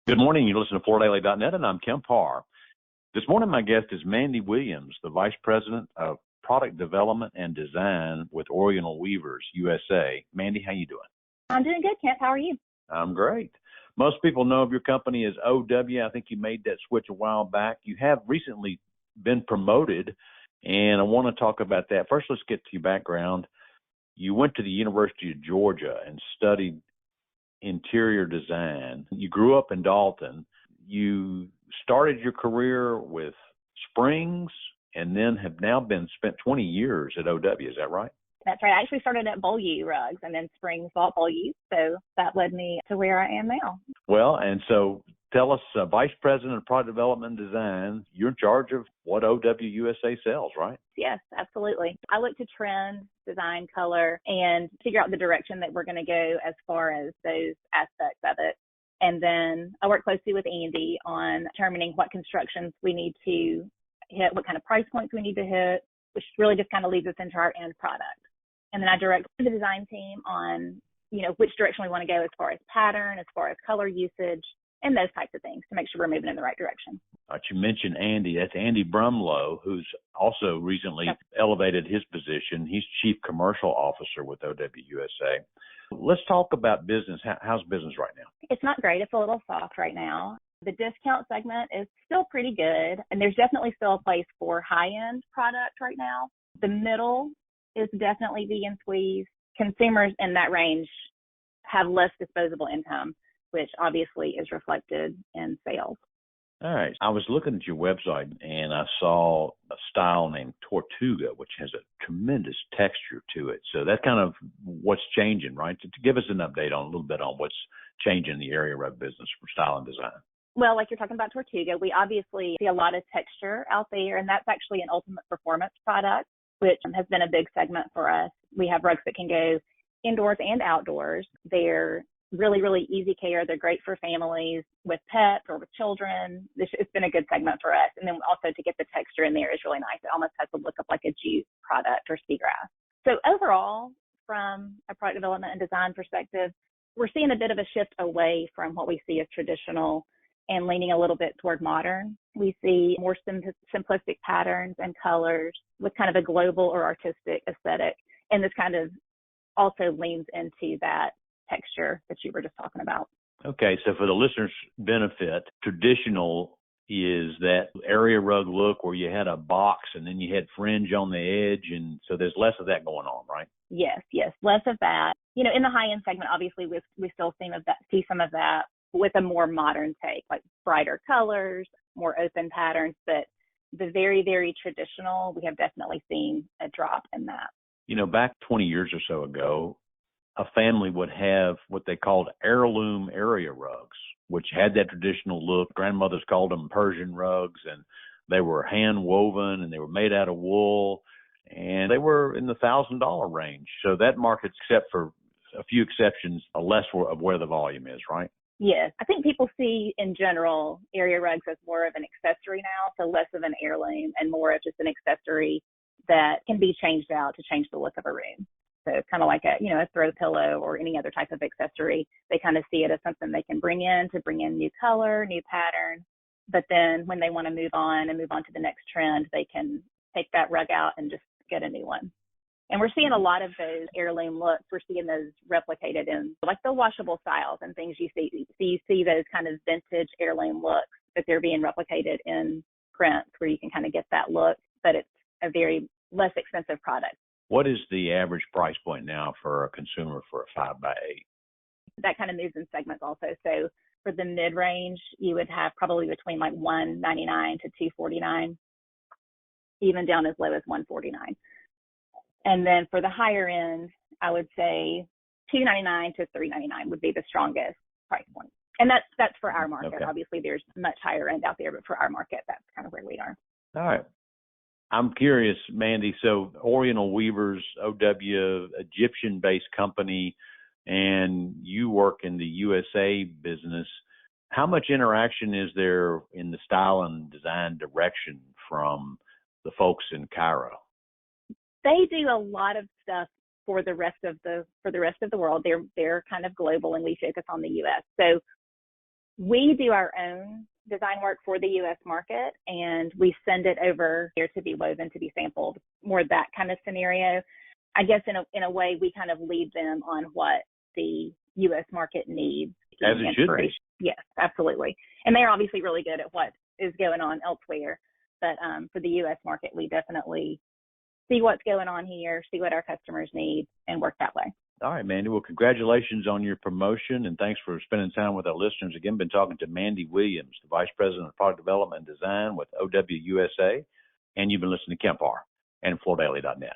Good morning. You listen to FloorDaily.net, and I'm Kemp Harr. This morning, my guest is Mandi Williams, the Vice President of Product Development and Design with Oriental Weavers USA. Mandi, how you doing? I'm doing good, Kent. How are you? I'm great. Most people know of your company as OW. I think you made that switch a while back. You have recently been promoted, and I want to talk about that. First, let's get to your background. You went to the University of Georgia and studied interior design. You grew up in Dalton. You started your career with Springs and then have now been spent 20 years at OW. Is that right? That's right. I actually started at Beaulieu Rugs and then Springs bought Beaulieu. So that led me to where I am now. Well, and so tell us, Vice President of Product Development and Design, you're in charge of what OW USA sells, right? Yes, absolutely. I look to trend, design, color, and figure out the direction that we're going to go as far as those aspects of it. And then I work closely with Andy on determining what constructions we need to hit, what kind of price points we need to hit, which really just kind of leads us into our end product. And then I direct the design team on, which direction we want to go as far as pattern, as far as color usage, and those types of things to make sure we're moving in the right direction. You mentioned Andy. That's Andy Brumlow, who's also recently elevated his position. He's Chief Commercial Officer with OW USA. Let's talk about business. How's business right now? It's not great. It's a little soft right now. The discount segment is still pretty good, and there's definitely still a place for high-end product right now. The middle is definitely being squeezed. Consumers in that range have less disposable income, which obviously is reflected in sales. All right. I was looking at your website and I saw a style named Tortuga, which has a tremendous texture to it. So that's kind of what's changing, right? To give us an update on a little bit on what's changing in the area rug business for style and design. Well, like you're talking about Tortuga, we obviously see a lot of texture out there, and that's actually an ultimate performance product, which has been a big segment for us. We have rugs that can go indoors and outdoors. They're really, really easy care. They're great for families with pets or with children. It's been a good segment for us. And then also to get the texture in there is really nice. It almost has the look of like a jute product or seagrass. So overall, from a product development and design perspective, we're seeing a bit of a shift away from what we see as traditional and leaning a little bit toward modern. We see more simplistic patterns and colors with kind of a global or artistic aesthetic. And this kind of also leans into that texture that you were just talking about. Okay, so for the listeners' benefit, traditional is that area rug look where you had a box and then you had fringe on the edge, and so there's less of that going on, right? Yes, less of that. In the high-end segment, obviously, we still see some of that with a more modern take, like brighter colors, more open patterns, but the very, very traditional, we have definitely seen a drop in that. Back 20 years or so ago, a family would have what they called heirloom area rugs, which had that traditional look. Grandmothers called them Persian rugs, and they were hand woven and they were made out of wool, and they were in the $1,000 range. So that market's, except for a few exceptions, less of where the volume is, right? Yes. I think people see in general area rugs as more of an accessory now, so less of an heirloom and more of just an accessory that can be changed out to change the look of a room. So it's kind of like a throw pillow or any other type of accessory. They kind of see it as something they can bring in new color, new pattern. But then when they want to move on to the next trend, they can take that rug out and just get a new one. And we're seeing a lot of those heirloom looks. We're seeing those replicated in like the washable styles and things you see. So you see those kind of vintage heirloom looks, but they're being replicated in prints where you can kind of get that look, but it's a very less expensive product. What is the average price point now for a consumer for a 5x8? That kind of moves in segments also. So for the mid-range, you would have probably between like $199 to $249, even down as low as $149. And then for the higher end, I would say $299 to $399 would be the strongest price point. And that's for our market. Okay. Obviously, there's much higher end out there, but for our market, that's kind of where we are. All right. I'm curious, Mandi, so Oriental Weavers, OW, Egyptian-based company, and you work in the USA business. How much interaction is there in the style and design direction from the folks in Cairo? They do a lot of stuff for the rest of the world. They're kind of global, and we focus on the U.S. So We do our own design work for the U.S. market, and we send it over here to be woven, to be sampled, more that kind of scenario. I guess in a way, we kind of lead them on what the U.S. market needs. As it should be. Yes, absolutely. And they're obviously really good at what is going on elsewhere. But for the U.S. market, we definitely see what's going on here, see what our customers need, and work that way. All right, Mandi. Well, congratulations on your promotion, and thanks for spending time with our listeners. Again, been talking to Mandi Williams, the Vice President of Product Development and Design with OWUSA, and you've been listening to Kemp Harr and FloorDaily.net.